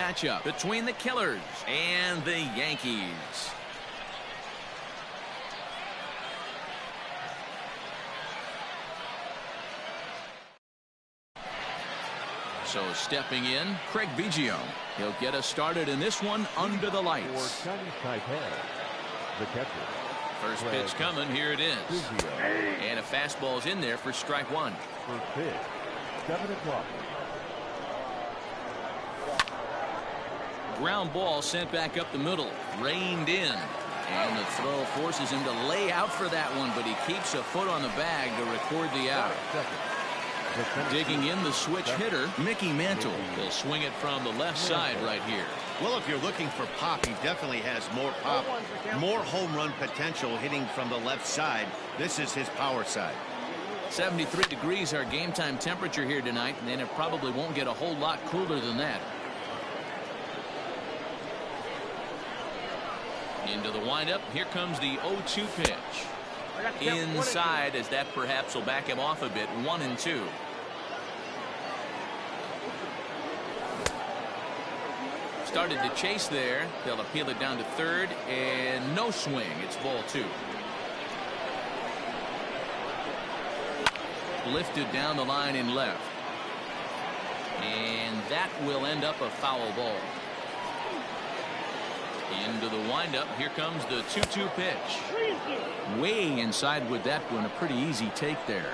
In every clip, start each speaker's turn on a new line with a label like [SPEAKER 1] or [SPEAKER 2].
[SPEAKER 1] matchup between the Killers and the Yankees. So stepping in, Craig Biggio. He'll get us started in this one under the lights.
[SPEAKER 2] The catcher.
[SPEAKER 1] First pitch coming. Here it is. And a fastball's in there for strike one.
[SPEAKER 2] First pitch. 7 o'clock.
[SPEAKER 1] Ground ball sent back up the middle. Reined in. And the throw forces him to lay out for that one, but he keeps a foot on the bag to record the out. Digging in the switch hitter, Mickey Mantle will swing it from the left side right here.
[SPEAKER 3] Well, if you're looking for pop, he definitely has more pop, more home run potential hitting from the left side. This is his power side.
[SPEAKER 1] 73 degrees our game time temperature here tonight, and it probably won't get a whole lot cooler than that. Into the windup. Here comes the 0-2 pitch. Inside, as that perhaps will back him off a bit. 1-2. Started to chase there. They'll appeal it down to third, and no swing. It's ball 2. Lifted down the line in left, and that will end up a foul ball. Into the windup. Here comes the 2-2 pitch. Way inside with that one. A pretty easy take there.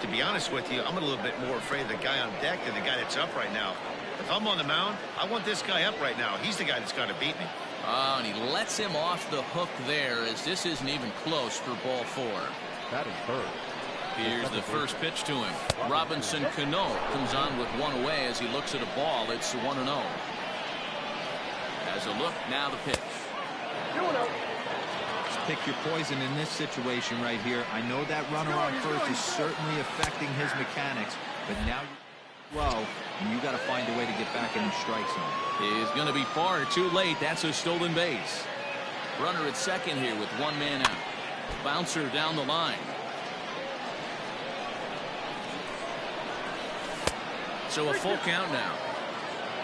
[SPEAKER 3] To be honest with you, I'm a little bit more afraid of the guy on deck than the guy that's up right now. If I'm on the mound, I want this guy up right now. He's the guy that's got to beat me.
[SPEAKER 1] Oh, and he lets him off the hook there, as this isn't even close for ball 4.
[SPEAKER 2] That is third.
[SPEAKER 1] Here's the first pitch to him. Robinson Cano comes on with one away as he looks at a ball. It's 1-0. As a look, now the pitch.
[SPEAKER 4] Just pick your poison in this situation right here. I know that runner on first is certainly affecting his mechanics, but now you're low, and you got to find a way to get back in the strike zone.
[SPEAKER 1] He's going to be far too late. That's a stolen base. Runner at second here with one man out. Bouncer down the line. So a full count now.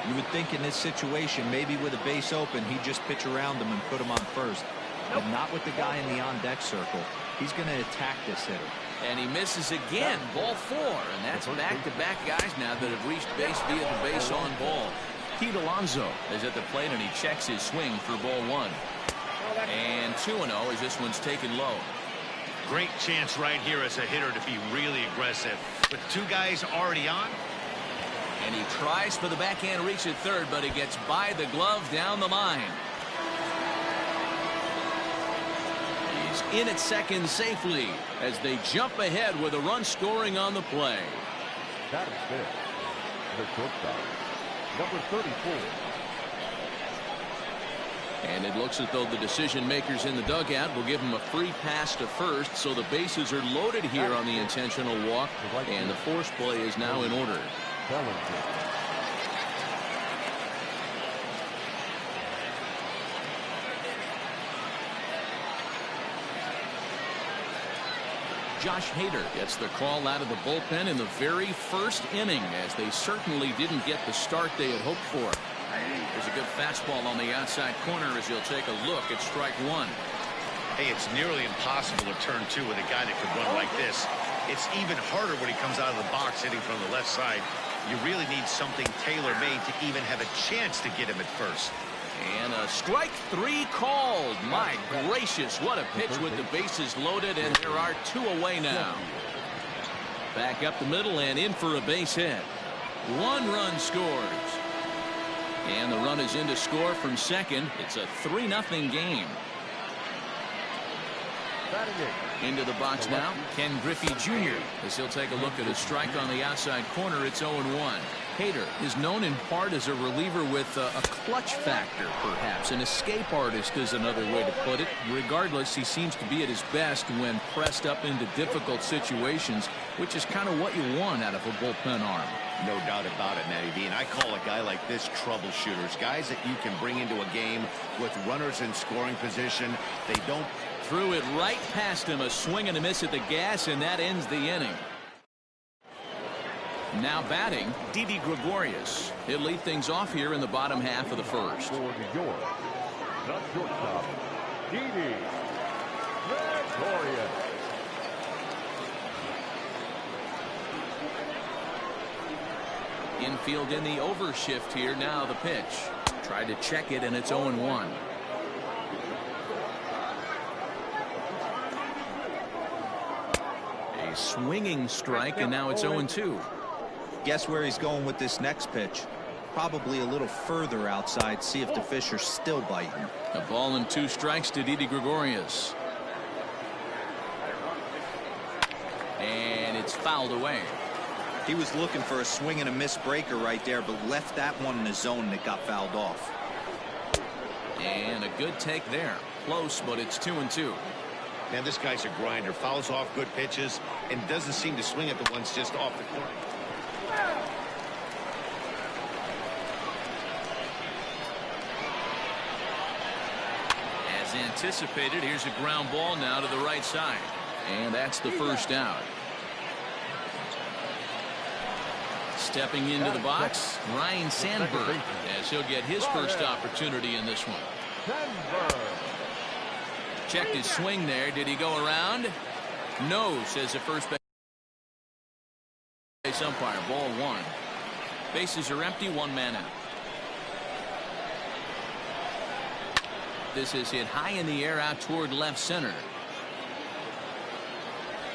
[SPEAKER 4] You would think in this situation, maybe with a base open, he'd just pitch around him and put him on first. But not with the guy in the on-deck circle. He's going to attack this hitter.
[SPEAKER 1] And he misses again. Ball 4. And that's back-to-back guys now that have reached base via the base on ball. Pete Alonso is at the plate, and he checks his swing for ball 1. And 2-0 as this one's taken low.
[SPEAKER 3] Great chance right here as a hitter to be really aggressive. With 2 guys already on.
[SPEAKER 1] And he tries for the backhand reach at third, but he gets by the glove down the line. He's in at second safely as they jump ahead with a run scoring on the play.
[SPEAKER 2] That is good. The shortstop, number 34.
[SPEAKER 1] And it looks as though the decision makers in the dugout will give him a free pass to first, so the bases are loaded here on the intentional walk, and the force play is now in order. Josh Hader gets the call out of the bullpen in the very first inning, as they certainly didn't get the start they had hoped for. There's a good fastball on the outside corner as you'll take a look at strike 1.
[SPEAKER 3] Hey, it's nearly impossible to turn 2 with a guy that could run like this. It's even harder when he comes out of the box hitting from the left side. You really need something tailor-made to even have a chance to get him at first.
[SPEAKER 1] And a strike 3 called. My gracious, what a pitch with the bases loaded, and there are 2 away now. Back up the middle and in for a base hit. 1 run scores. And the run is in to score from second. It's a 3-0 game. Into the box now, Ken Griffey Jr. as he'll take a look at a strike on the outside corner. It's 0-1. Hader is known in part as a reliever with a clutch factor, perhaps. An escape artist is another way to put it. Regardless, he seems to be at his best when pressed up into difficult situations, which is kind of what you want out of a bullpen arm.
[SPEAKER 3] No doubt about it, Matty V. And I call a guy like this troubleshooters. Guys that you can bring into a game with runners in scoring position. They don't.
[SPEAKER 1] Threw it right past him. A swing and a miss at the gas, and that ends the inning. Now batting, Didi Gregorius. He'll lead things off here in the bottom half of the first.
[SPEAKER 2] For New York, the shortstop, Didi Gregorius.
[SPEAKER 1] Infield in the overshift here. Now the pitch. Tried to check it, and it's 0-1. A swinging strike, and now it's 0-2.
[SPEAKER 4] Guess where he's going with this next pitch? Probably a little further outside. See if the fish are still biting.
[SPEAKER 1] A ball and 2 strikes to Didi Gregorius. And it's fouled away.
[SPEAKER 4] He was looking for a swing and a miss breaker right there, but left that one in the zone that got fouled off.
[SPEAKER 1] And a good take there. Close, but it's 2-2.
[SPEAKER 3] Man, this guy's a grinder. Fouls off good pitches and doesn't seem to swing at the ones just off the corner.
[SPEAKER 1] As anticipated, here's a ground ball now to the right side. And that's the first out. Stepping into the box, Ryan Sandberg, as he'll get his first opportunity in this one. Checked his swing there. Did he go around? No, says the first base umpire. Ball 1. Bases are empty. 1 man out. This is hit high in the air out toward left center.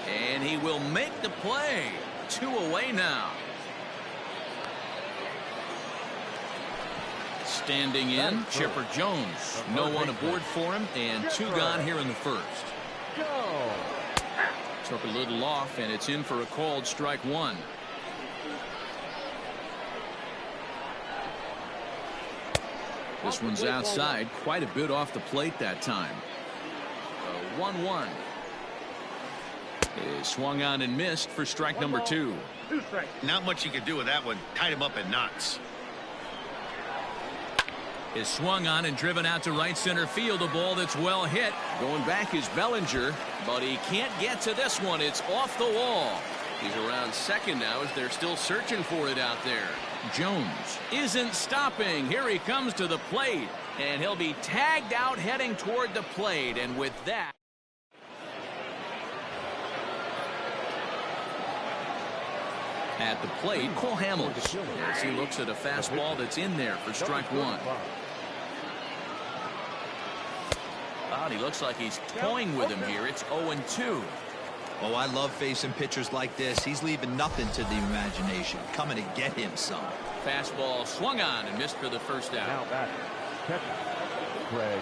[SPEAKER 1] And he will make the play. 2 away now. Standing in, Chipper Jones. No one aboard for him, and 2 gone here in the first. Took a little off, and it's in for a called strike 1. This one's outside, quite a bit off the plate that time. 1-1. Is swung on and missed for strike number 2.
[SPEAKER 3] Not much you could do with that one. Tied him up in knots.
[SPEAKER 1] Is swung on and driven out to right center field. A ball that's well hit. Going back is Bellinger, but he can't get to this one. It's off the wall. He's around second now as they're still searching for it out there. Jones isn't stopping. Here he comes to the plate, and he'll be tagged out heading toward the plate. And with that, at the plate, Cole Hamels, as he looks at a fastball that's in there for strike 1. He looks like he's toying with him here. It's 0-2.
[SPEAKER 4] Oh, I love facing pitchers like this. He's leaving nothing to the imagination. Coming to get him some.
[SPEAKER 1] Fastball swung on and missed for the first out.
[SPEAKER 2] Now back, catcher, Craig.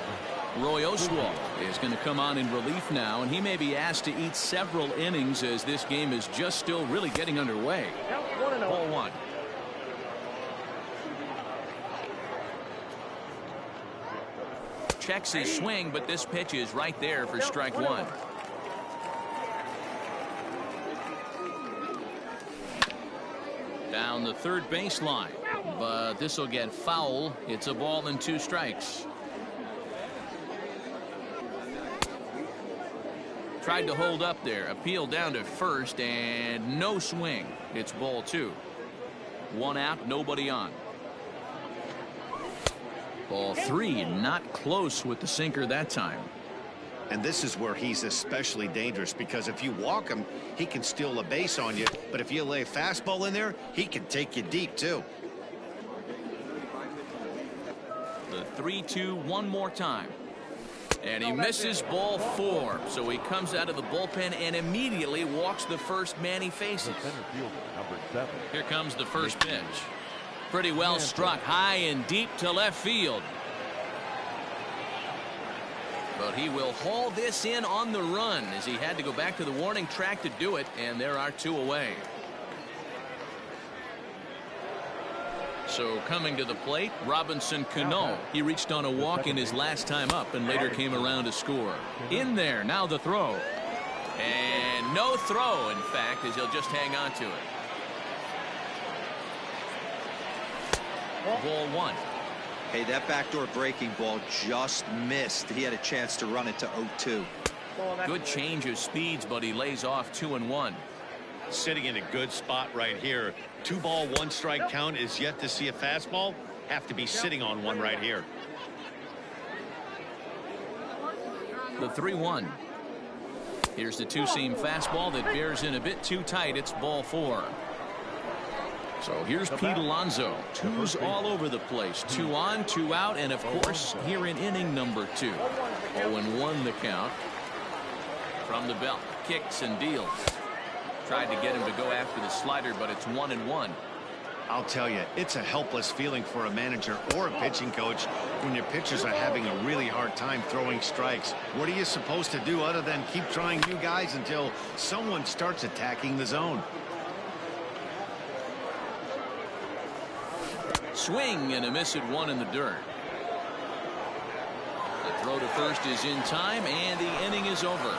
[SPEAKER 1] Roy Oswalt is going to come on in relief now, and he may be asked to eat several innings as this game is just still really getting underway. Ball 1. Checks his swing, but this pitch is right there for strike 1. Down the third baseline, but this will get foul. It's a ball and 2 strikes. Tried to hold up there. Appeal down to first, and no swing. It's ball 2. 1 out, nobody on. Ball 3, not close with the sinker that time.
[SPEAKER 3] And this is where he's especially dangerous, because if you walk him, he can steal a base on you. But if you lay a fastball in there, he can take you deep, too.
[SPEAKER 1] The 3-2 one more time. And he misses ball 4. So he comes out of the bullpen and immediately walks the first man he faces. Here comes the first pitch. Pretty well struck high and deep to left field. But he will haul this in on the run as he had to go back to the warning track to do it, and there are 2 away. So coming to the plate, Robinson Cano. He reached on a walk in his last time up and later came around to score. In there, now the throw. And no throw, in fact, as he'll just hang on to it. Ball 1.
[SPEAKER 4] Hey, that backdoor breaking ball just missed. He had a chance to run it to 0-2.
[SPEAKER 1] Good change of speeds, but he lays off 2-1.
[SPEAKER 3] Sitting in a good spot right here. 2-ball, 1-strike count is yet to see a fastball. Have to be sitting on one right here.
[SPEAKER 1] The 3-1. Here's the two-seam fastball that bears in a bit too tight. It's ball 4. So here's Pete Alonso. Twos all over the place. 2 on, 2 out, and of course here in inning number 2. 0-1 the count. From the belt, kicks and deals. Tried to get him to go after the slider, but it's 1-1.
[SPEAKER 3] I'll tell you, it's a helpless feeling for a manager or a pitching coach when your pitchers are having a really hard time throwing strikes. What are you supposed to do other than keep trying new guys until someone starts attacking the zone?
[SPEAKER 1] Swing and a miss at 1 in the dirt. The throw to first is in time, and the inning is over.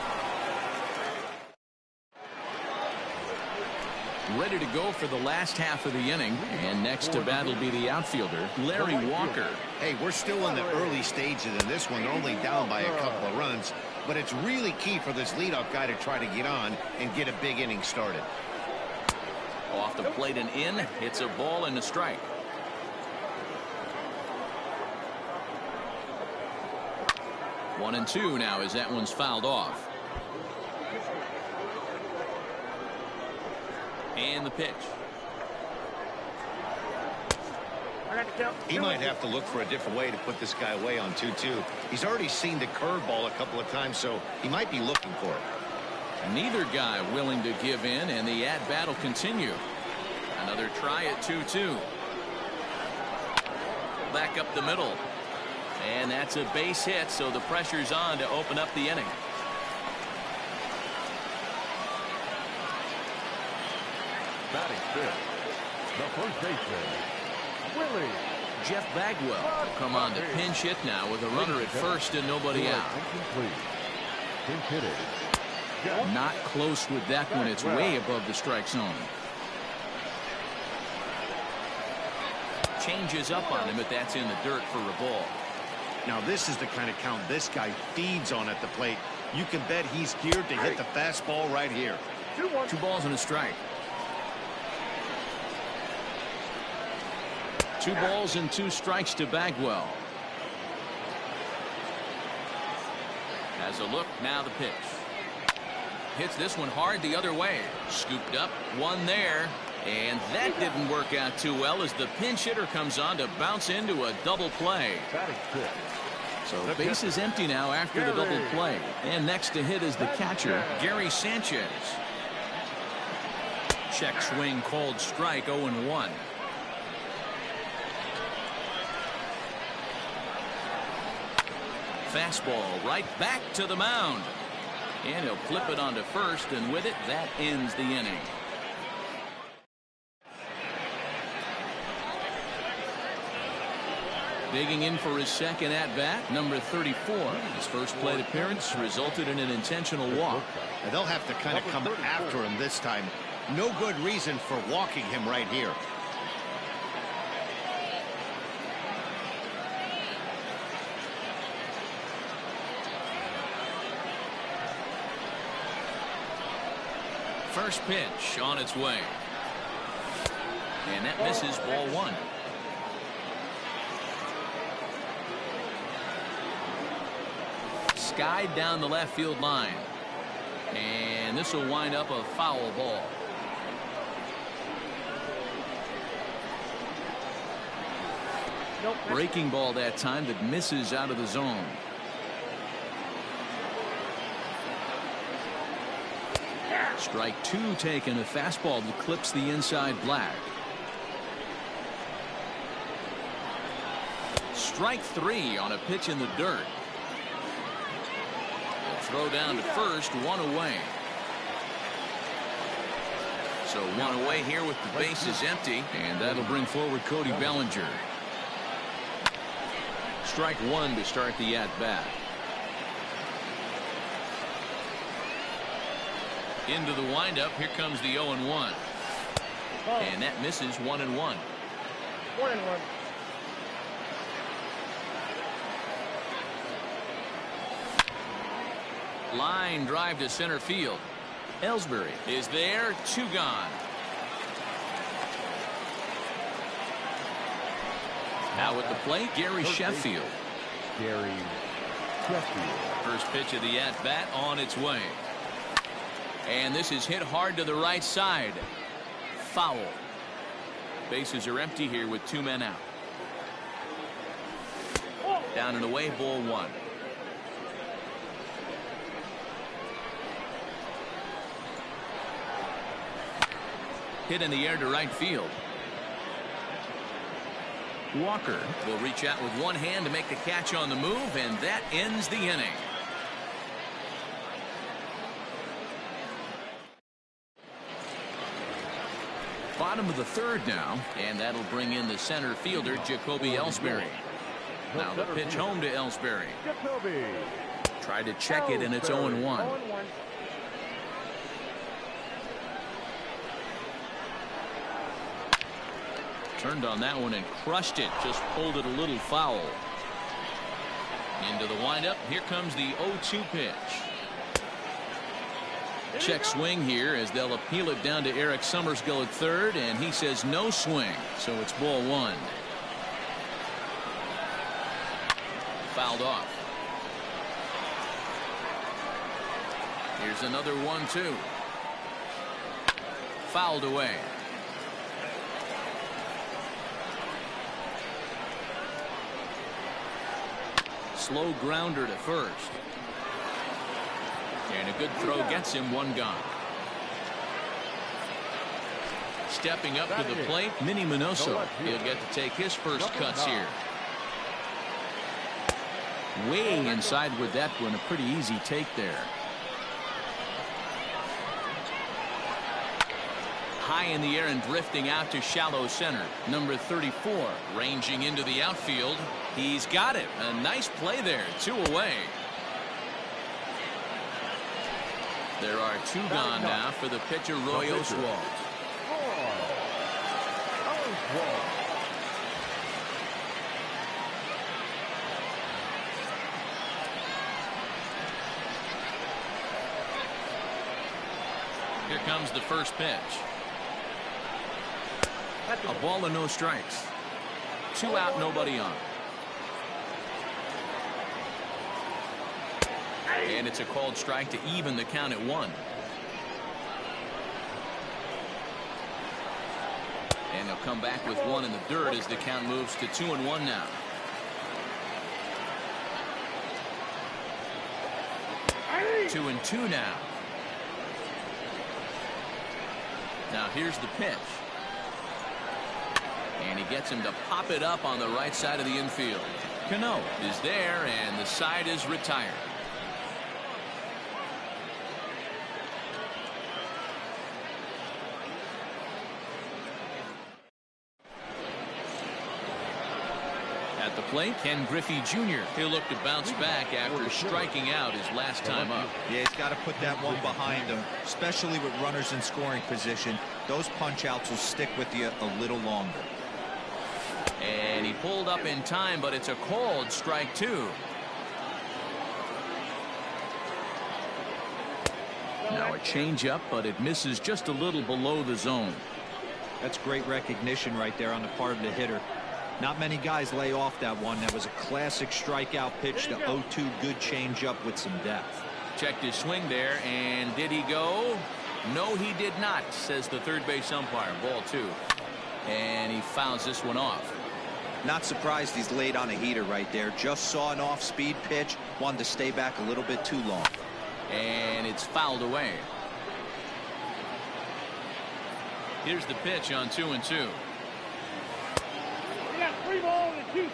[SPEAKER 1] Ready to go for the last half of the inning, and next to bat will be the outfielder, Larry Walker.
[SPEAKER 3] Hey, we're still in the early stages of this one, only down by a couple of runs, but it's really key for this leadoff guy to try to get on and get a big inning started.
[SPEAKER 1] Off the plate and in. It's a ball and a strike. One and 2 now as that one's fouled off. And the pitch.
[SPEAKER 3] He might have to look for a different way to put this guy away on 2-2. He's already seen the curveball a couple of times, so he might be looking for it.
[SPEAKER 1] Neither guy willing to give in, and the at-bat will continue. Another try at 2-2. Back up the middle. And that's a base hit, so the pressure's on to open up the inning.
[SPEAKER 2] Batting fifth, the first baseman, Willie.
[SPEAKER 1] Jeff Bagwell will come on to pinch hit now with a runner at first and nobody out.
[SPEAKER 2] Pinch hitter.
[SPEAKER 1] Not close with that one. It's way above the strike zone. Changes up on him, but that's in the dirt for a ball.
[SPEAKER 3] Now this is the kind of count this guy feeds on at the plate. You can bet he's geared to hit the fastball right here.
[SPEAKER 1] 2 balls and a strike. 2 balls and 2 strikes to Bagwell. Has a look, now the pitch. Hits this one hard the other way. Scooped up, one there. And that didn't work out too well as the pinch hitter comes on to bounce into a double play. So the base is empty now after the double play. And next to hit is the catcher, Gary Sanchez. Check swing called strike, 0-1. Fastball right back to the mound. And he'll flip it onto first, and with it, that ends the inning. Digging in for his second at-bat, number 34. His first plate appearance resulted in an intentional walk.
[SPEAKER 3] And they'll have to kind of come after him this time. No good reason for walking him right here.
[SPEAKER 1] First pitch on its way. And that misses, ball 1. Skied down the left field line. And this will wind up a foul ball. Breaking ball that time that misses out of the zone. Strike 2 taken, a fastball that clips the inside black. Strike 3 on a pitch in the dirt. A throw down to first, 1 away. So 1 away here with the bases empty, and that'll bring forward Cody Bellinger. Strike 1 to start the at-bat. Into the windup, here comes the 0-1. And that misses, 1-1.
[SPEAKER 5] 1-1.
[SPEAKER 1] Line drive to center field. Ellsbury is there, 2 gone. Now at the plate, Gary Sheffield.
[SPEAKER 2] Gary Sheffield.
[SPEAKER 1] First pitch of the at-bat on its way. And this is hit hard to the right side. Foul. Bases are empty here with 2 men out. Down and away, ball 1. Hit in the air to right field. Walker will reach out with one hand to make the catch on the move, and that ends the inning. Bottom of the 3rd now, and that'll bring in the center fielder, Jacoby Ellsbury. Now the pitch home to Ellsbury.
[SPEAKER 2] Jacoby.
[SPEAKER 1] Tried to check it, and it's 0-1. Turned on that one and crushed it. Just pulled it a little foul. Into the windup. Here comes the 0-2 pitch. Check swing here as they'll appeal it down to Eric Summersgill at 3rd, and he says no swing, so it's ball 1. Fouled off. Here's another 1-2. Fouled away. Slow grounder to first. And a good throw gets him 1 gone. Stepping up to the plate, Minnie Minoso. He'll get to take his first cuts here. Way inside with that one. A pretty easy take there. High in the air and drifting out to shallow center. Number 34 ranging into the outfield. He's got it. A nice play there. 2 away. There are 2 gone now for the pitcher, Roy Oswalt. Here comes the first pitch. A ball and no strikes. 2 out, nobody on. And it's a called strike to even the count at 1. And they'll come back with 1 in the dirt as the count moves to 2-1 now. Two and 2 now. Now here's the pitch. And he gets him to pop it up on the right side of the infield. Cano is there, and the side is retired. At the plate, Ken Griffey Jr. He'll look to bounce back after striking out his last time up.
[SPEAKER 4] Yeah, he's got to put that one behind him, especially with runners in scoring position. Those punch outs will stick with you a little longer.
[SPEAKER 1] And he pulled up in time, but it's a called strike 2. Now a changeup, but it misses just a little below the zone.
[SPEAKER 4] That's great recognition right there on the part of the hitter. Not many guys lay off that one. That was a classic strikeout pitch to 0-2 good changeup with some depth.
[SPEAKER 1] Checked his swing there, and did he go? No, he did not, says the third base umpire. Ball 2. And he fouls this one off.
[SPEAKER 4] Not surprised he's laid on a heater right there. Just saw an off-speed pitch. Wanted to stay back a little bit too long.
[SPEAKER 1] And it's fouled away. Here's the pitch on 2-2.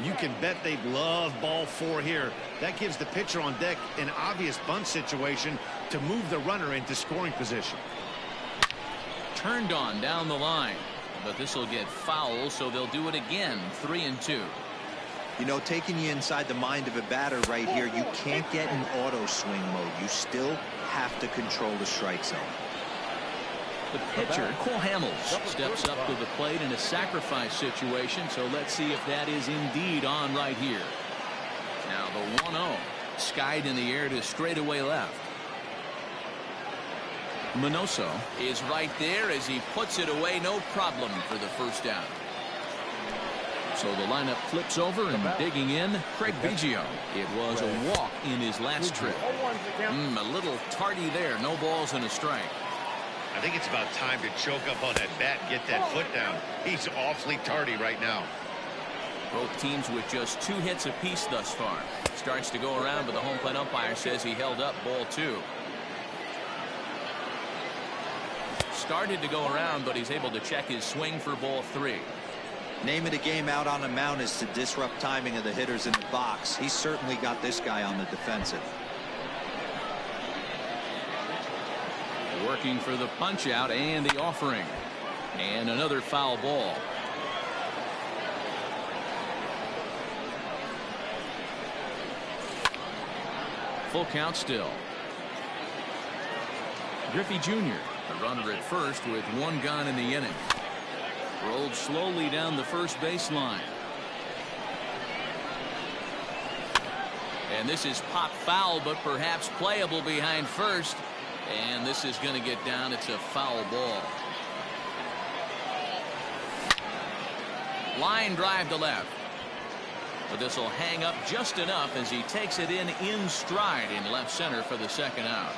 [SPEAKER 3] You can bet they'd love ball 4 here. That gives the pitcher on deck an obvious bunt situation to move the runner into scoring position.
[SPEAKER 1] Turned on down the line, but this will get foul, so they'll do it again. 3-2.
[SPEAKER 4] You know, taking you inside the mind of a batter right here, you can't get in auto swing mode. You still have to control the strike zone.
[SPEAKER 1] The pitcher, Cole Hamels, steps up to the plate in a sacrifice situation, so let's see if that is indeed on right here. Now the 1-0, skied in the air to straightaway left. Minoso is right there as he puts it away, no problem for the first down. So the lineup flips over and digging in, Craig Biggio. It was a walk in his last trip. A little tardy there, no balls and a strike.
[SPEAKER 3] I think it's about time to choke up on that bat and get that foot down. He's awfully tardy right now.
[SPEAKER 1] Both teams with just 2 hits apiece thus far. Starts to go around, but the home plate umpire says he held up ball 2. Started to go around, but he's able to check his swing for ball 3.
[SPEAKER 4] Name of the game out on the mound is to disrupt timing of the hitters in the box. He's certainly got this guy on the defensive.
[SPEAKER 1] Working for the punch out and the offering. And another foul ball. Full count still. Griffey Jr., a runner at first with 1 gone in the inning. Rolled slowly down the first baseline. And this is pop foul, but perhaps playable behind first. And this is going to get down. It's a foul ball. Line drive to left. But this will hang up just enough as he takes it in stride in left center for the second out.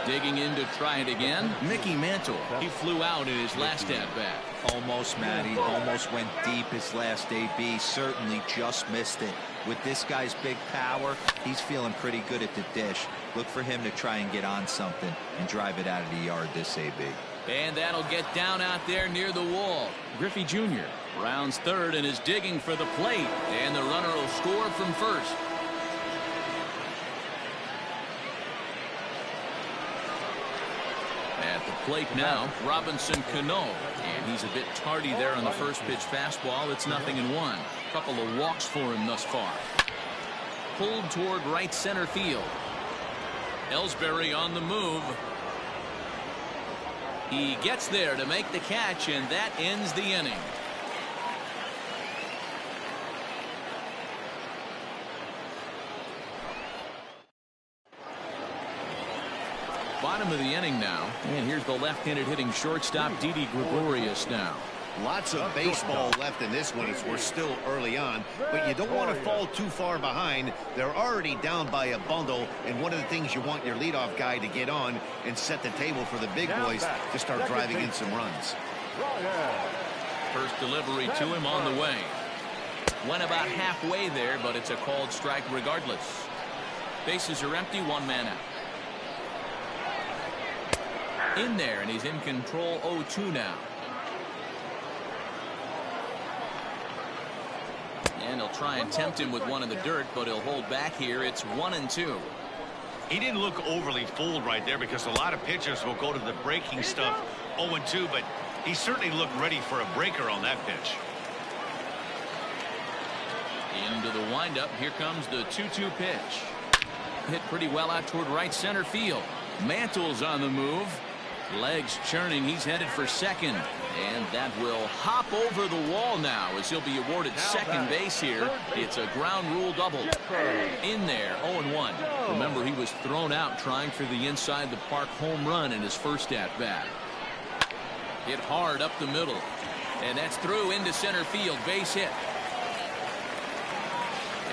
[SPEAKER 1] Digging in to try it again, Mickey Mantle. He flew out in his last at-bat.
[SPEAKER 4] Almost, Matty. Almost went deep his last AB. Certainly just missed it. With this guy's big power, he's feeling pretty good at the dish. Look for him to try and get on something and drive it out of the yard this AB.
[SPEAKER 1] And that'll get down out there near the wall. Griffey Jr. rounds third and is digging for the plate. And the runner will score from first. At the plate now, Robinson Cano. And he's a bit tardy there on the first pitch fastball. It's 0-1. Couple of walks for him thus far. Pulled toward right center field. Ellsbury on the move. He gets there to make the catch, and that ends the inning. Bottom of the inning now, and here's the left-handed hitting shortstop Didi Gregorius now.
[SPEAKER 3] Lots of baseball left in this one as we're still early on, but you don't want to fall too far behind. They're already down by a bundle, and one of the things you want your leadoff guy to get on and set the table for the big boys to start driving in some runs.
[SPEAKER 1] First delivery to him on the way. Went about halfway there, but it's a called strike regardless. Bases are empty, 1 man out. In there, and he's in control 0-2 now. And he'll try and tempt him with one in the dirt, but he'll hold back here. It's 1-2.
[SPEAKER 3] He didn't look overly fooled right there because a lot of pitchers will go to the breaking stuff 0-2, but he certainly looked ready for a breaker on that pitch.
[SPEAKER 1] Into the windup. Here comes the 2-2 pitch. Hit pretty well out toward right center field. Mantle's on the move. Legs churning. He's headed for second. And that will hop over the wall now as he'll be awarded second base here. It's a ground rule double. In there, 0-1. Remember, he was thrown out trying for the inside the park home run in his first at-bat. Hit hard up the middle. And that's through into center field. Base hit.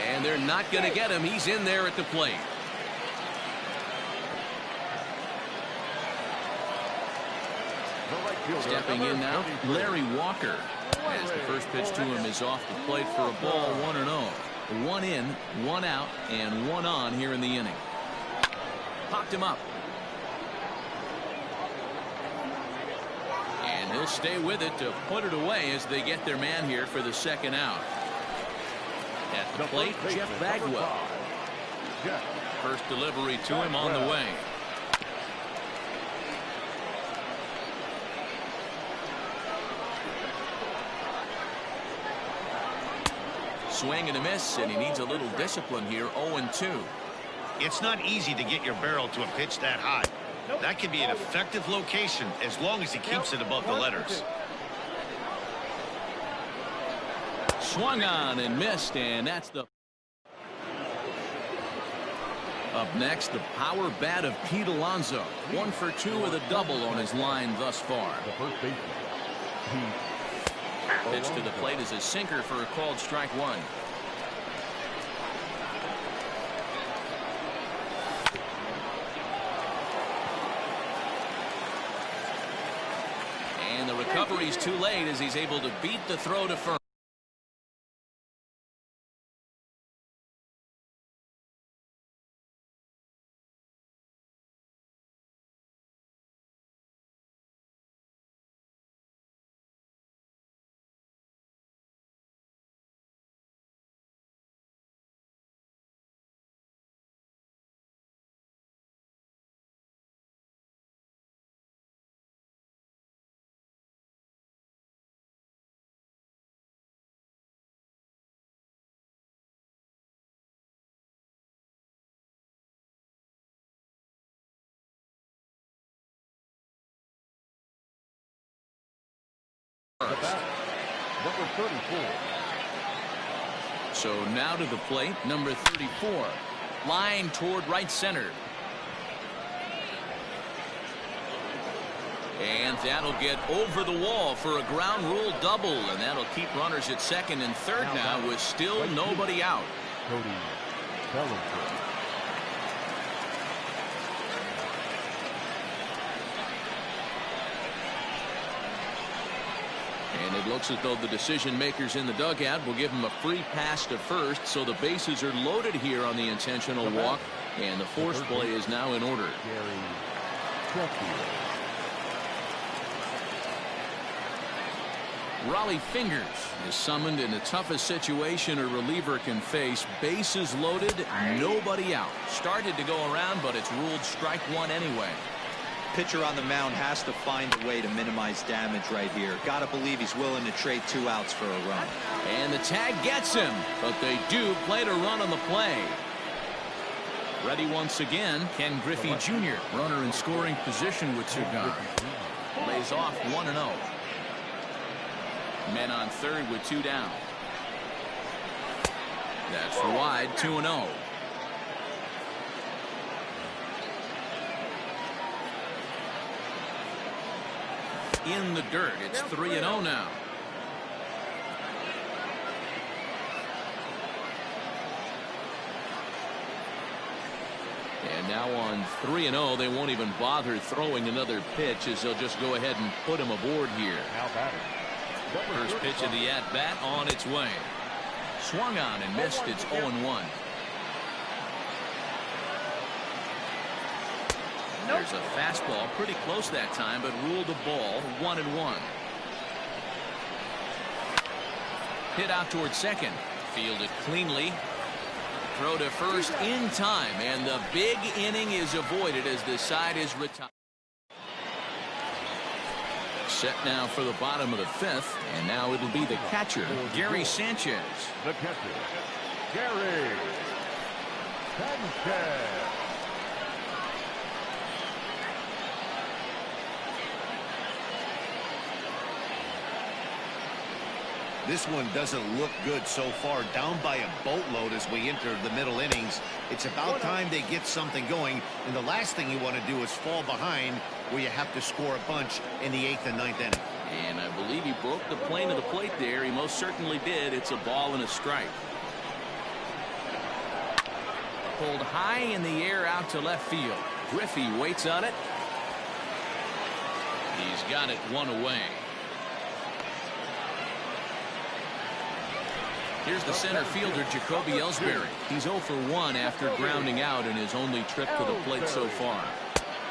[SPEAKER 1] And they're not going to get him. He's in there at the plate. Stepping in now, Larry Walker. As the first pitch to him is off the plate for a ball, 1-0. 1 in, 1 out, and 1 on here in the inning. Popped him up. And he'll stay with it to put it away as they get their man here for the second out. At the plate, Jeff Bagwell. First delivery to him on the way. Swing and a miss, and he needs a little discipline here. 0-2.
[SPEAKER 3] It's not easy to get your barrel to a pitch that high. That can be an effective location as long as he keeps it above the letters. Swung on and missed, and that's the
[SPEAKER 1] Up next, the power bat of Pete Alonso. 1 for 2 with a double on his line thus far.
[SPEAKER 2] The first baseman,
[SPEAKER 1] Pitch to the plate is a sinker for a called strike 1. And the recovery's too late as he's able to beat the throw to first.
[SPEAKER 2] the bat, number 34.
[SPEAKER 1] So now to the plate, number 34. Line toward right center. And that'll get over the wall for a ground rule double, and that'll keep runners at second and third now with still nobody out.
[SPEAKER 2] Cody Bellinger.
[SPEAKER 1] And it looks as though the decision makers in the dugout will give him a free pass to first, so the bases are loaded here on the intentional walk, and the force play is now in order. Raleigh Fingers is summoned in the toughest situation a reliever can face. Bases loaded, nobody out. Started to go around, but it's ruled strike 1 anyway.
[SPEAKER 4] Pitcher on the mound has to find a way to minimize damage right here. Gotta believe he's willing to trade 2 outs for a run.
[SPEAKER 1] And the tag gets him, but they do play to run on the play. Ready once again, Ken Griffey Jr. Runner in scoring position with 2 gone. Lays off 1-0. Men on third with 2 down. That's wide, 2-0. In the dirt, it's 3-0 now. And now on 3-0, they won't even bother throwing another pitch as they'll just go ahead and put him aboard here. First pitch of the at-bat on its way. Swung on and missed. It's 0-1. There's a fastball pretty close that time, but ruled a ball. 1-1. Hit out towards second. Fielded cleanly. Throw to first in time, and the big inning is avoided as the side is retired. Set now for the bottom of the 5th, and now it'll be the catcher, Gary Sanchez.
[SPEAKER 2] The catcher, Gary Sanchez.
[SPEAKER 3] This one doesn't look good so far. Down by a boatload as we enter the middle innings. It's about time they get something going, and the last thing you want to do is fall behind where you have to score a bunch in the 8th and 9th inning.
[SPEAKER 1] And I believe he broke the plane of the plate there. He most certainly did. It's a ball and a strike. Pulled high in the air out to left field. Griffey waits on it. He's got it 1 away. Here's the center fielder, Jacoby Ellsbury. He's 0 for 1 after grounding out in his only trip to the plate so far.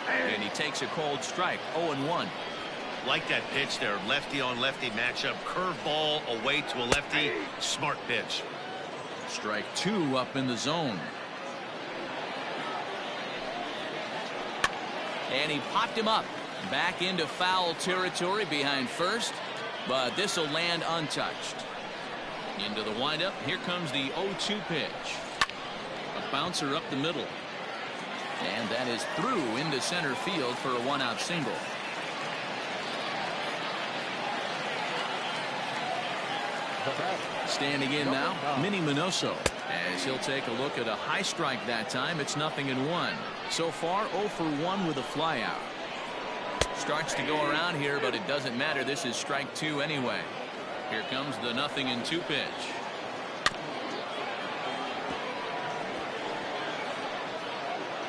[SPEAKER 1] And he takes a cold strike, 0-1.
[SPEAKER 3] Like that pitch there, lefty on lefty matchup. Curveball away to a lefty. Smart pitch.
[SPEAKER 1] Strike 2 up in the zone. And he popped him up. Back into foul territory behind first. But this will land untouched. Into the windup. Here comes the 0-2 pitch. A bouncer up the middle. And that is through into center field for a 1-out single. Standing in now, Minnie Minoso. As he'll take a look at a high strike that time, it's 0-1. So far, 0 for 1 with a flyout. Starts to go around here, but it doesn't matter. This is strike 2 anyway. Here comes the 0-2 pitch.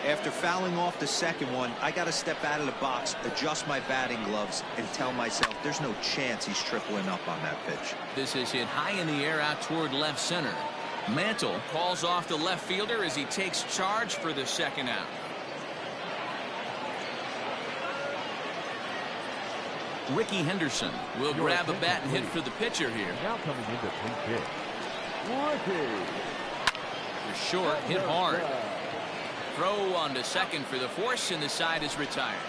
[SPEAKER 4] After fouling off the second one, I got to step out of the box, adjust my batting gloves, and tell myself there's no chance he's tripling up on that pitch.
[SPEAKER 1] This is hit high in the air out toward left center. Mantle calls off the left fielder as he takes charge for the second out. Ricky Henderson will grab a bat and hit for the pitcher here.
[SPEAKER 2] Now coming into pitch. Ricky.
[SPEAKER 1] You're short, hit hard. Throw on to second for the force, and the side is retired.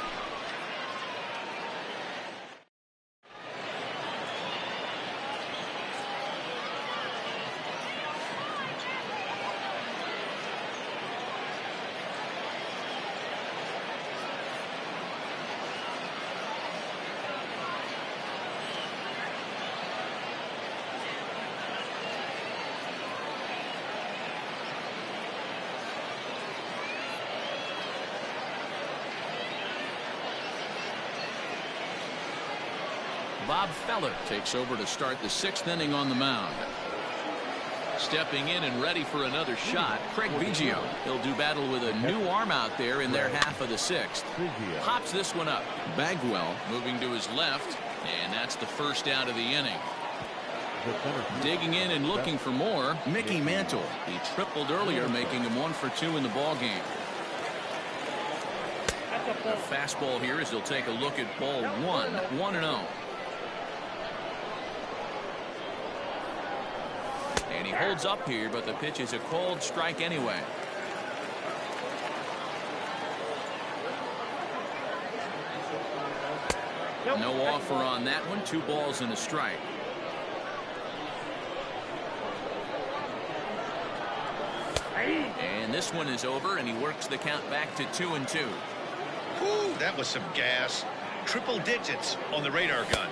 [SPEAKER 1] Bob Feller takes over to start the 6th inning on the mound. Stepping in and ready for another shot, Craig Biggio. He'll do battle with a new arm out there in their half of the 6th. Pops this one up. Bagwell moving to his left, and that's the first out of the inning. Digging in and looking for more, Mickey Mantle. He tripled earlier, making him 1 for 2 in the ball game. A fastball here as he'll take a look at ball 1, 1-0. And he holds up here, but the pitch is a cold strike anyway. No offer on that one. 2 balls and a strike. And this one is over, and he works the count back to 2-2.
[SPEAKER 3] Whew, that was some gas. Triple digits on the radar gun.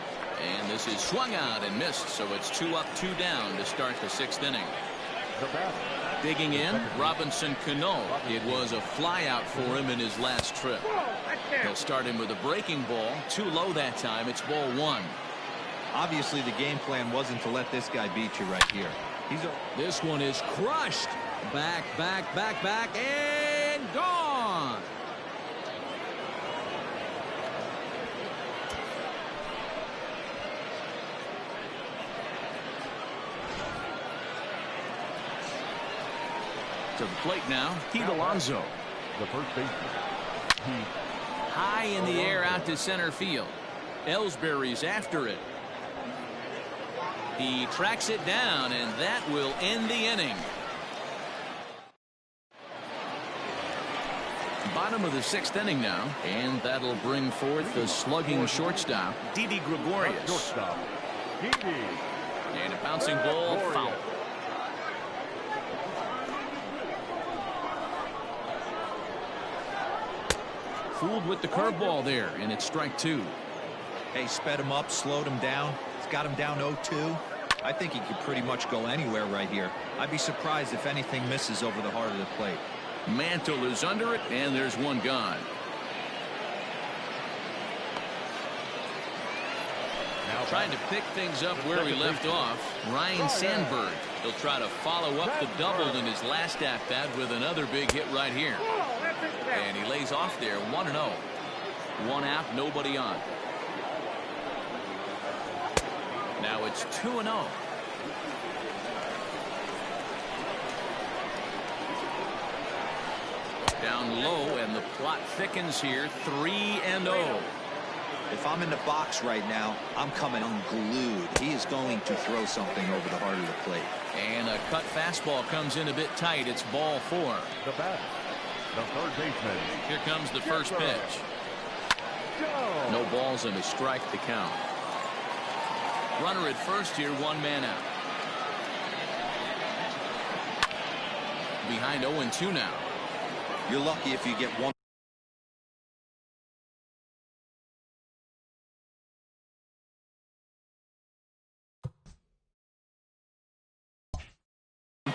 [SPEAKER 1] And this is swung out and missed, so it's 2 up, 2 down to start the 6th inning. Digging in, Robinson Cano. It was a flyout for him in his last trip. They'll start him with a breaking ball. Too low that time. It's ball 1.
[SPEAKER 4] Obviously, the game plan wasn't to let this guy beat you right here.
[SPEAKER 1] This one is crushed. Back, and gone. To the plate now, Pete Alonso.
[SPEAKER 2] The first baseman.
[SPEAKER 1] High in the air out to center field. Ellsbury's after it. He tracks it down, and that will end the inning. Bottom of the 6th inning now, and that'll bring forth the slugging shortstop, Didi Gregorius.
[SPEAKER 2] Shortstop.
[SPEAKER 1] And a bouncing ball, foul. Fooled with the curveball there, and it's strike 2.
[SPEAKER 4] Hey, sped him up, slowed him down. It's got him down 0-2. I think he could pretty much go anywhere right here. I'd be surprised if anything misses over the heart of the plate.
[SPEAKER 1] Mantle is under it, and there's one gone. Now trying to pick things up where we left off, Ryan Sandberg. He'll try to follow up the double in his last at-bat with another big hit right here. And he lays off there, 1-0. 1 out, nobody on. Now it's 2-0. Down low, and the plot thickens here, 3-0.
[SPEAKER 4] If I'm in the box right now, I'm coming unglued. He is going to throw something over the heart of the plate.
[SPEAKER 1] And a cut fastball comes in a bit tight. It's ball 4.
[SPEAKER 2] The bat. The third baseman.
[SPEAKER 1] Here comes the first pitch. No balls and a strike to count. Runner at first here, 1 man out. Behind 0-2 now.
[SPEAKER 4] You're lucky if you get one.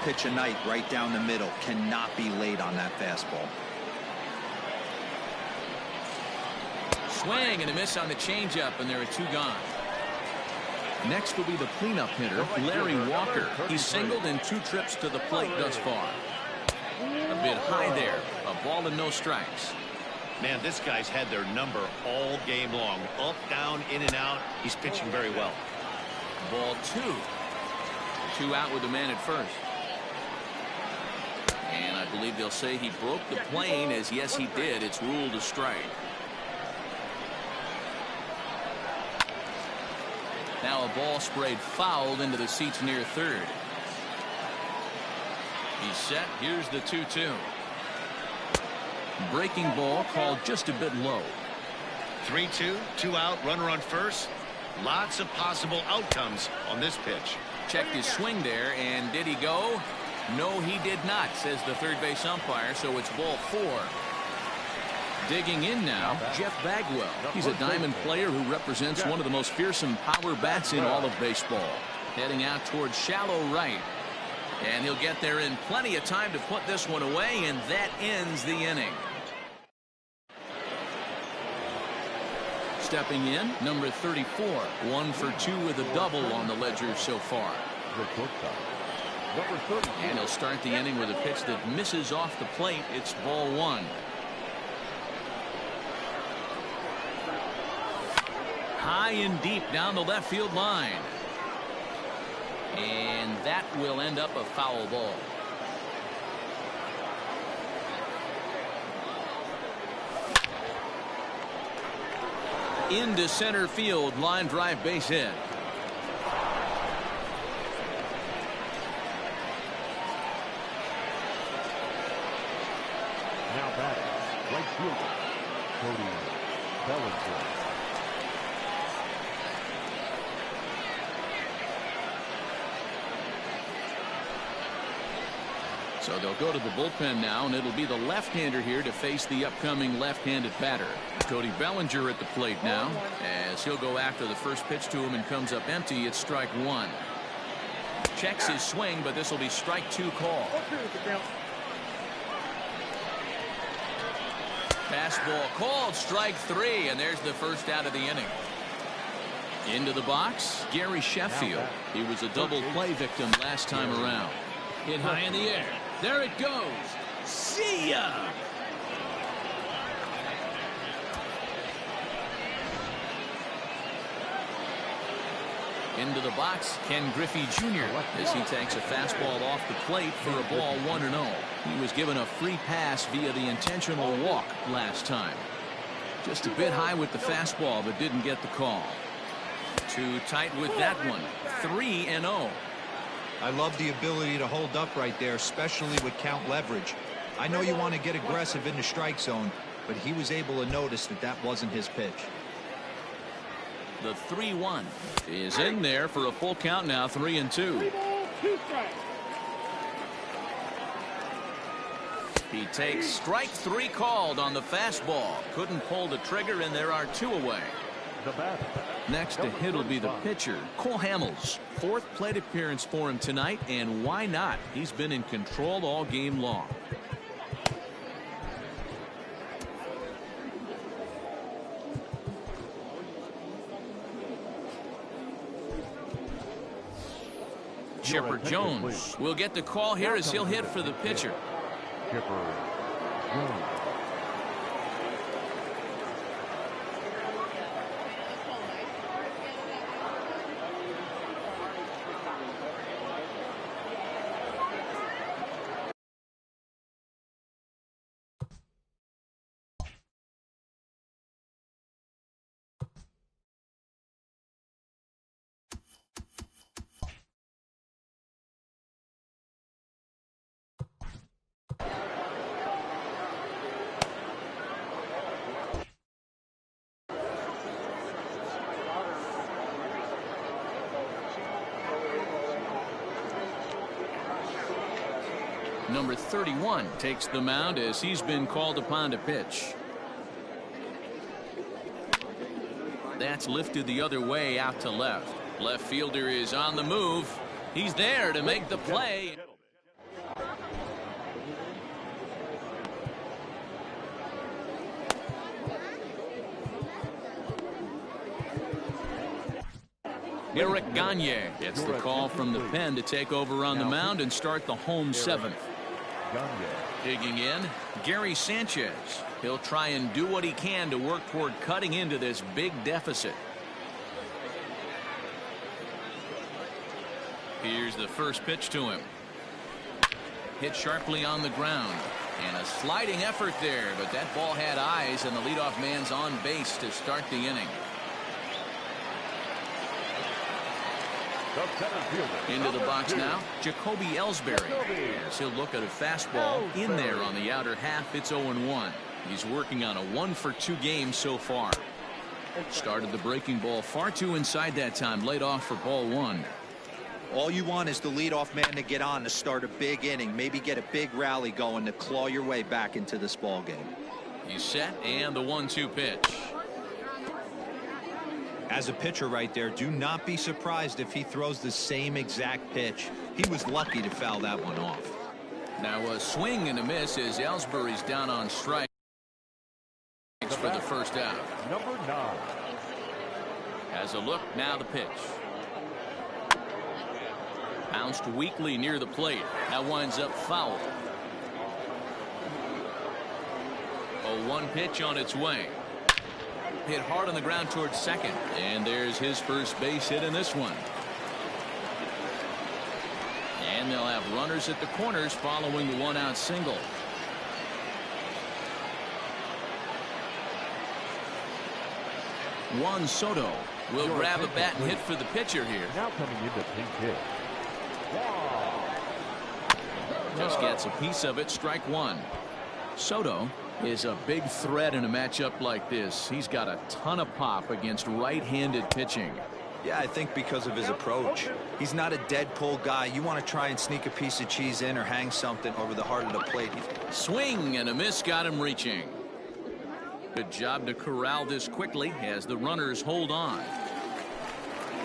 [SPEAKER 4] pitch a night right down the middle. Cannot be late on that fastball.
[SPEAKER 1] Swing and a miss on the changeup, and there are 2 gone. Next will be the cleanup hitter, Larry Walker. He's singled in 2 trips to the plate thus far. A bit high there. A ball and no strikes.
[SPEAKER 3] Man, this guy's had their number all game long. Up, down, in and out. He's pitching very well.
[SPEAKER 1] Ball 2. 2 out with the man at first. And I believe they'll say he broke the plane, as yes he did. It's ruled a strike. Now a ball sprayed foul into the seats near third. He's set. Here's the 2-2. Breaking ball called just a bit low.
[SPEAKER 3] 3-2, 2 out, runner on first. Lots of possible outcomes on this pitch.
[SPEAKER 1] Checked his swing there, and did he go? No, he did not, says the third base umpire, so it's ball 4. Digging in now, Jeff Bagwell. He's a diamond player who represents one of the most fearsome power bats in all of baseball. Heading out towards shallow right. And he'll get there in plenty of time to put this one away, and that ends the inning. Stepping in, number 34. 1 for 2 with a double on the ledger so far. And he'll start the inning with a pitch that misses off the plate. It's ball 1. High and deep down the left field line. And that will end up a foul ball. Into center field, line drive, base hit.
[SPEAKER 2] Now batting, right fielder, Cody Bellinger.
[SPEAKER 1] So they'll go to the bullpen now, and it'll be the left-hander here to face the upcoming left-handed batter. Cody Bellinger at the plate now, as he'll go after the first pitch to him and comes up empty. It's strike 1. Checks his swing, but this will be strike 2 call. Fastball called, strike 3, and there's the first out of the inning. Into the box, Gary Sheffield. He was a double play victim last time around. Hit high in the air. There it goes. See ya! Into the box, Ken Griffey Jr. as he takes a fastball off the plate for a ball 1-0. He was given a free pass via the intentional walk last time. Just a bit high with the fastball, but didn't get the call. Too tight with that one. 3-0.
[SPEAKER 4] I love the ability to hold up right there, especially with count leverage. I know you want to get aggressive in the strike zone, but he was able to notice that that wasn't his pitch.
[SPEAKER 1] The 3-1 is in there for a full count now. 3-2. He takes strike 3 called on the fastball. Couldn't pull the trigger, and there are 2 away. Next to hit will be the pitcher, Cole Hamels. 4th plate appearance for him tonight, and why not? He's been in control all game long. Chipper Jones will get the call here as he'll hit for the pitcher.
[SPEAKER 2] Chipper Jones.
[SPEAKER 1] Number 31 takes the mound as he's been called upon to pitch. That's lifted the other way out to left. Left fielder is on the move. He's there to make the play. Eric Gagne gets the call from the pen to take over on the mound and start the home seventh. Digging in, Gary Sanchez. He'll try and do what he can to work toward cutting into this big deficit. Here's the first pitch to him. Hit sharply on the ground. And a sliding effort there, but that ball had eyes, and the leadoff man's on base to start the inning. Into the box now, Jacoby Ellsbury. As he'll look at a fastball in there on the outer half. It's 0-1. He's working on a 1-for-2 game so far. Started the breaking ball far too inside that time. Laid off for ball one.
[SPEAKER 4] All you want is the leadoff man to get on to start a big inning. Maybe get a big rally going to claw your way back into this ball game.
[SPEAKER 1] He's set, and the 1-2 pitch.
[SPEAKER 4] As a pitcher right there, do not be surprised if he throws the same exact pitch. He was lucky to foul that one off.
[SPEAKER 1] Now a swing and a miss as Ellsbury's down on strike for the first out.
[SPEAKER 2] Number 9.
[SPEAKER 1] As a look, now the pitch. Bounced weakly near the plate. That winds up foul. 0-1 pitch on its way. Hit hard on the ground towards second. And there's his first base hit in this one. And they'll have runners at the corners following the 1-out single. Juan Soto will grab a bat and hit for the pitcher here.
[SPEAKER 2] Now coming into pinch hit.
[SPEAKER 1] Just gets a piece of it. Strike one. Soto is a big threat in a matchup like this. He's got a ton of pop against right-handed pitching.
[SPEAKER 4] Yeah, I think because of his approach. He's not a dead pull guy. You want to try and sneak a piece of cheese in or hang something over the heart of the plate.
[SPEAKER 1] Swing and a miss got him reaching. Good job to corral this quickly as the runners hold on.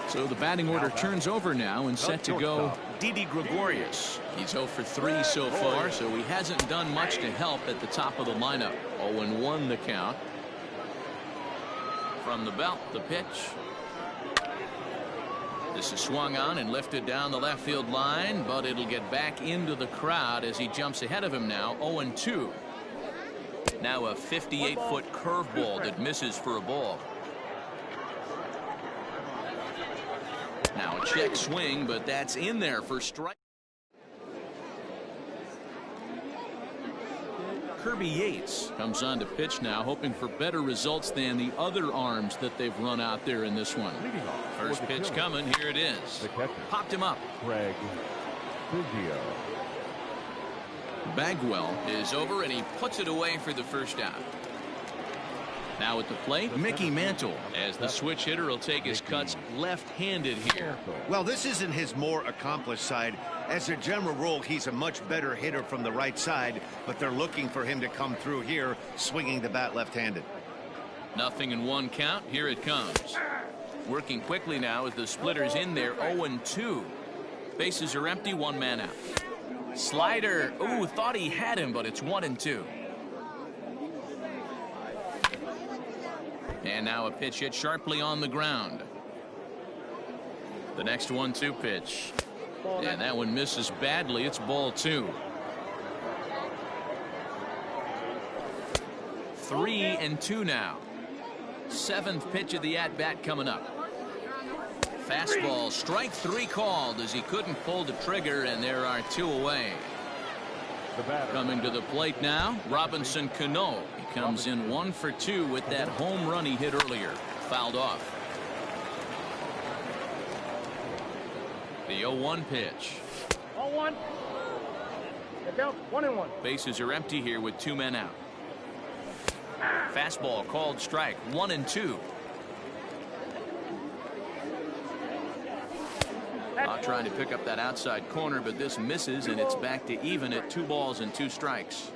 [SPEAKER 1] So the batting order turns over now and set to go Didi Gregorius. He's 0 for 3 so far, so he hasn't done much to help at the top of the lineup. 0-1 the count. From the belt, the pitch. This is swung on and lifted down the left field line, but it'll get back into the crowd as he jumps ahead of him now. 0-2. Now a 58-foot curveball that misses for a ball. Now a check swing, but that's in there for strike. Kirby Yates comes on to pitch now, hoping for better results than the other arms that they've run out there in this one. First pitch coming. Here it is. Popped him up.
[SPEAKER 2] Craig Biggio.
[SPEAKER 1] Bagwell is over, and he puts it away for the first out. Now at the plate, Mickey Mantle, as the switch hitter will take his cuts left-handed here.
[SPEAKER 3] Well, this isn't his more accomplished side. As a general rule, he's a much better hitter from the right side, but they're looking for him to come through here, swinging the bat left-handed.
[SPEAKER 1] 0-1 count. Here it comes. Working quickly now as the splitter's in there. 0-2. Bases are empty. 1 man out. Slider. Ooh, thought he had him, but it's 1-2. And now a pitch hit sharply on the ground. The next 1-2 pitch. And that one misses badly. It's ball 2. 3-2 now. 7th pitch of the at-bat coming up. Fastball, strike 3 called as he couldn't pull the trigger, and there are 2 away. Coming to the plate now, Robinson Cano. He comes in 1 for 2 with that home run he hit earlier. Fouled off. The 0-1 pitch.
[SPEAKER 5] 0-1. Get down. 1-1.
[SPEAKER 1] Bases are empty here with 2 men out. Fastball called strike. 1-2. Trying to pick up that outside corner, but this misses, and it's back to even at 2 balls and 2 strikes.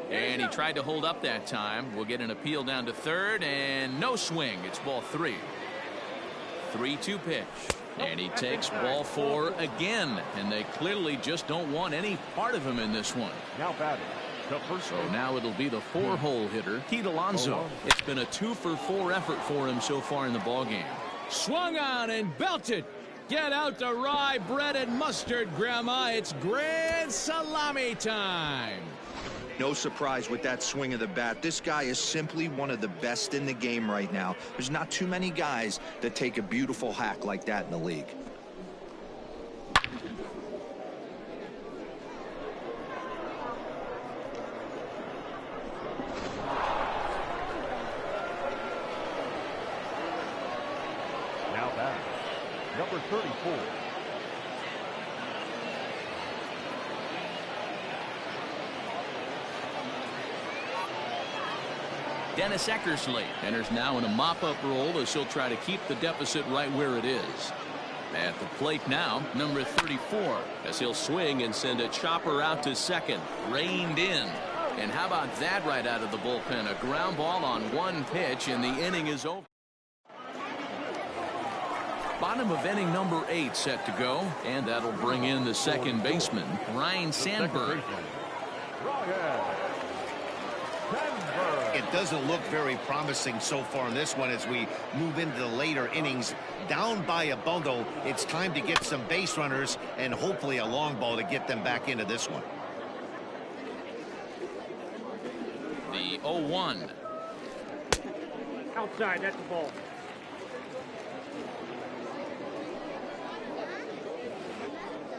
[SPEAKER 1] And he tried to hold up that time. We'll get an appeal down to third, and no swing. It's ball 3. 3-2 pitch. And he takes ball 4 again, and they clearly just don't want any part of him in this one.
[SPEAKER 2] Now batting,
[SPEAKER 1] So now it'll be the 4-hole hitter, Pete Alonso. It's been a 2-for-4 effort for him so far in the ballgame.
[SPEAKER 6] Swung on and belted. Get out the rye bread and mustard, Grandma. It's grand salami time.
[SPEAKER 4] No surprise with that swing of the bat. This guy is simply one of the best in the game right now. There's not too many guys that take a beautiful hack like that in the league.
[SPEAKER 2] Now back, number 34.
[SPEAKER 1] Dennis Eckersley enters now in a mop-up role as he'll try to keep the deficit right where it is. At the plate now, number 34, as he'll swing and send a chopper out to second. Reined in. And how about that right out of the bullpen? A ground ball on one pitch, and the inning is over. Bottom of inning number 8 set to go, and that'll bring in the second baseman, Ryan Sandberg.
[SPEAKER 3] It doesn't look very promising so far in this one as we move into the later innings. Down by a bundle, it's time to get some base runners and hopefully a long ball to get them back into this one.
[SPEAKER 1] The 0-1.
[SPEAKER 5] Outside, that's the ball.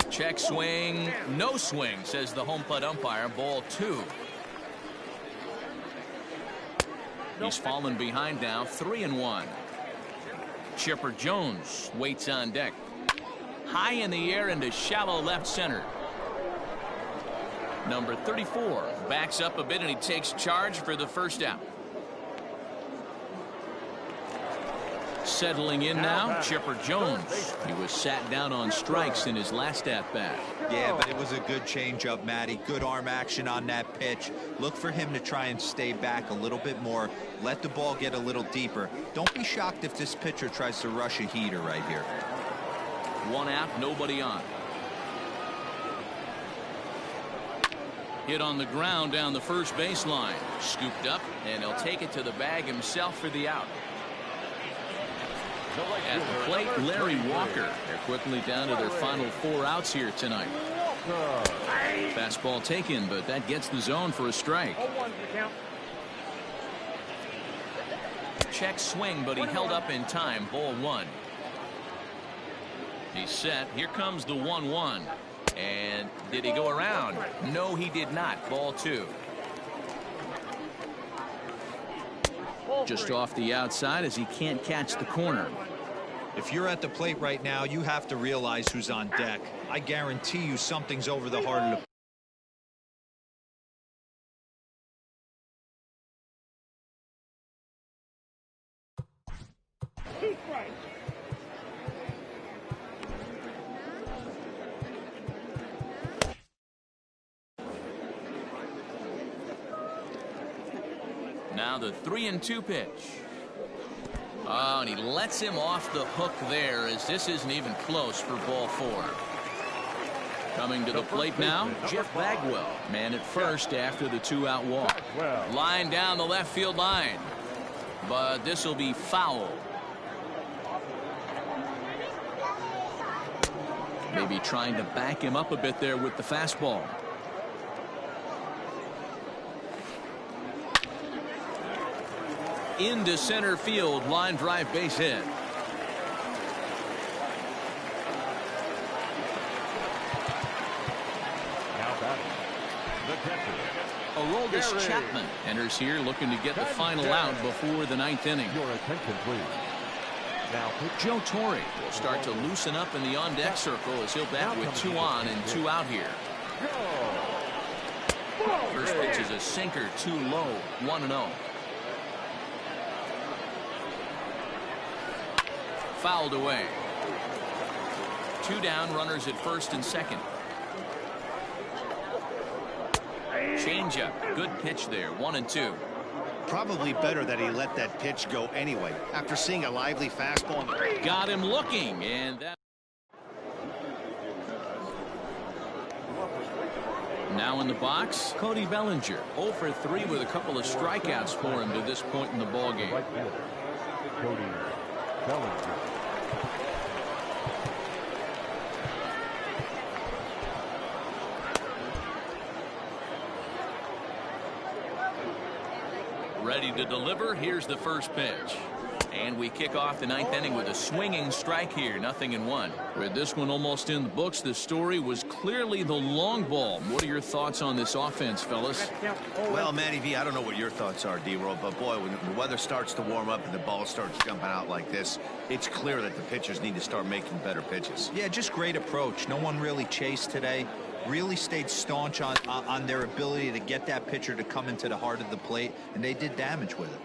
[SPEAKER 1] Check swing, no swing, says the home plate umpire. Ball 2. He's fallen behind now, 3-1. Chipper Jones waits on deck. High in the air into shallow left center. Number 34 backs up a bit and he takes charge for the first out. Settling in now, Chipper Jones. He was sat down on strikes in his last at-bat.
[SPEAKER 4] Yeah, but it was a good changeup, Matty. Good arm action on that pitch. Look for him to try and stay back a little bit more. Let the ball get a little deeper. Don't be shocked if this pitcher tries to rush a heater right here.
[SPEAKER 1] One out, nobody on. Hit on the ground down the first baseline. Scooped up, and he'll take it to the bag himself for the out. At the plate, Larry Walker. They're quickly down to their final 4 outs here tonight. Fastball taken, but that gets the zone for a strike. Check swing, but he held up in time. Ball 1. He's set. Here comes the 1-1. And did he go around? No, he did not. Ball 2. Just off the outside as he can't catch the corner.
[SPEAKER 4] If you're at the plate right now, you have to realize who's on deck. I guarantee you something's over the heart of the
[SPEAKER 1] Now the 3-2 pitch. Oh, and he lets him off the hook there as this isn't even close for ball 4. Coming to the plate now, Jeff Bagwell. Man at first after the 2-out walk. Line down the left field line. But this will be foul. Maybe trying to back him up a bit there with the fastball. Into center field, line drive, base hit. Aroldis Chapman enters here looking to get the final out before the 9th inning.
[SPEAKER 2] Your attention, please. Now,
[SPEAKER 1] Joe Torre will start to loosen up in the on-deck circle as he'll bat with 2 on and 2 out here. First pitch is a sinker, too low, 1-0. Fouled away. 2 down, runners at first and second. Changeup, good pitch there, 1-2.
[SPEAKER 3] Probably better that he let that pitch go anyway. After seeing a lively fastball.
[SPEAKER 1] Got him looking, and that. Now in the box, Cody Bellinger, 0 for 3 with a couple of strikeouts for him to this point in the ballgame.
[SPEAKER 2] Right fielder, Cody Bellinger.
[SPEAKER 1] Ready to deliver. Here's the first pitch. And we kick off the 9th inning with a swinging strike here, 0-1. With this one almost in the books, the story was clearly the long ball. What are your thoughts on this offense, fellas?
[SPEAKER 3] Well, Matty V, I don't know what your thoughts are, D-Roll, but boy, when the weather starts to warm up and the ball starts jumping out like this, it's clear that the pitchers need to start making better pitches.
[SPEAKER 4] Yeah, just great approach. No one really chased today. Really stayed staunch on their ability to get that pitcher to come into the heart of the plate, and they did damage with it.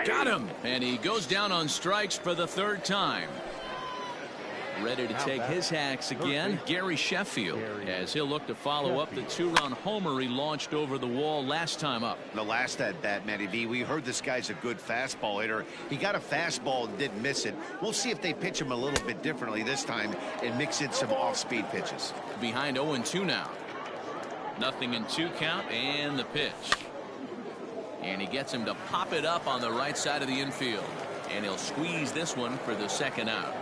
[SPEAKER 1] Got him, and he goes down on strikes for the 3rd time. Ready to take his hacks again, Gary Sheffield, as he'll look to follow up the 2-run homer he launched over the wall last time up.
[SPEAKER 3] The last at bat, Matty V, we heard this guy's a good fastball hitter. He got a fastball and didn't miss it. We'll see if they pitch him a little bit differently this time and mix in some off-speed pitches.
[SPEAKER 1] Behind 0-2 now. 0-2 count, and the pitch. And he gets him to pop it up on the right side of the infield. And he'll squeeze this one for the 2nd out.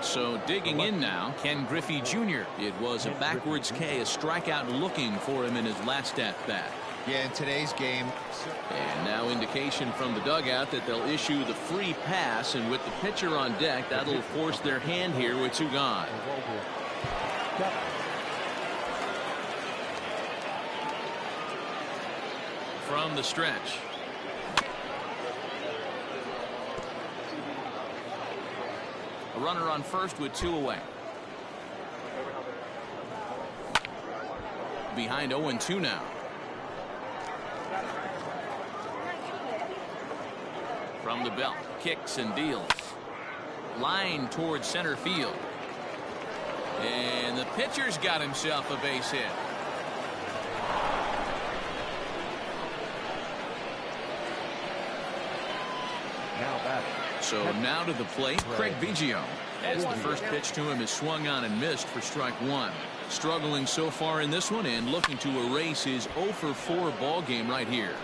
[SPEAKER 1] So digging in now, Ken Griffey Jr. It was a backwards K, a strikeout looking for him in his last at-bat.
[SPEAKER 4] Yeah, in today's game.
[SPEAKER 1] And now indication from the dugout that they'll issue the free pass, and with the pitcher on deck, that'll force their hand here with 2 gone. From the stretch. A runner on first with 2 away. Behind 0-2 now. From the belt, kicks and deals. Line towards center field. And the pitcher's got himself a base hit. So now to the plate, Craig Biggio, as the first pitch to him is swung on and missed for strike 1. Struggling so far in this one and looking to erase his 0 for 4 ball game right here.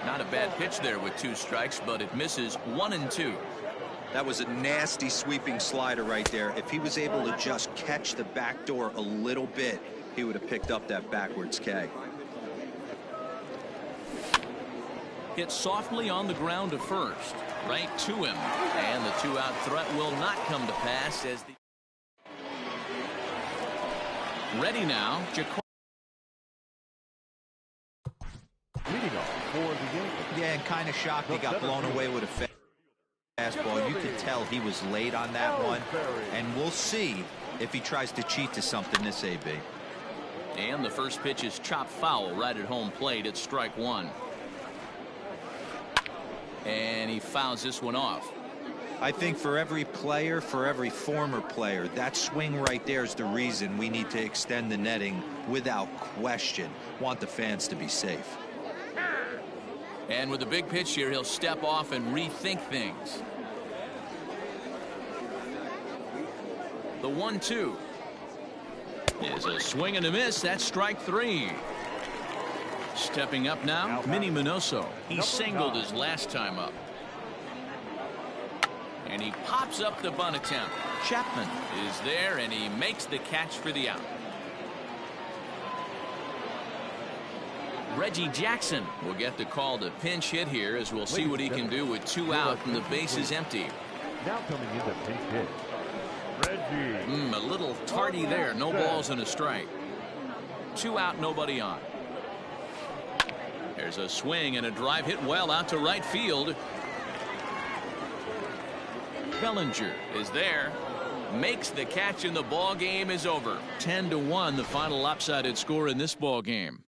[SPEAKER 1] Not a bad pitch there with 2 strikes, but it misses 1-2.
[SPEAKER 4] That was a nasty sweeping slider right there. If he was able to just catch the back door a little bit, he would have picked up that backwards K.
[SPEAKER 1] Hit softly on the ground to first, right to him, and the 2-out threat will not come to pass as the ready now.
[SPEAKER 2] Leading off for the Yankees.
[SPEAKER 4] Yeah, and kind of shocked he got blown away with a fastball. You could tell he was late on that one, and we'll see if he tries to cheat to something this AB.
[SPEAKER 1] And the first pitch is chopped foul right at home plate. It's strike 1. And he fouls this one off.
[SPEAKER 4] I think for every player, for every former player, that swing right there is the reason we need to extend the netting without question. Want the fans to be safe.
[SPEAKER 1] And with a big pitch here, he'll step off and rethink things. The 1-2 is a swing and a miss. That's strike 3. Stepping up now, Minnie Minoso. He singled his last time up. And he pops up the bunt attempt. Chapman is there, and he makes the catch for the out. Reggie Jackson will get the call to pinch hit here, as we'll see what he can do with 2 out and the bases empty.
[SPEAKER 2] Now coming in the pinch hit, Reggie.
[SPEAKER 1] A little tardy there. No balls and a strike. 2 out, nobody on. There's a swing and a drive hit well out to right field. Bellinger is there, makes the catch, and the ball game is over. 10-1, the final lopsided score in this ball game.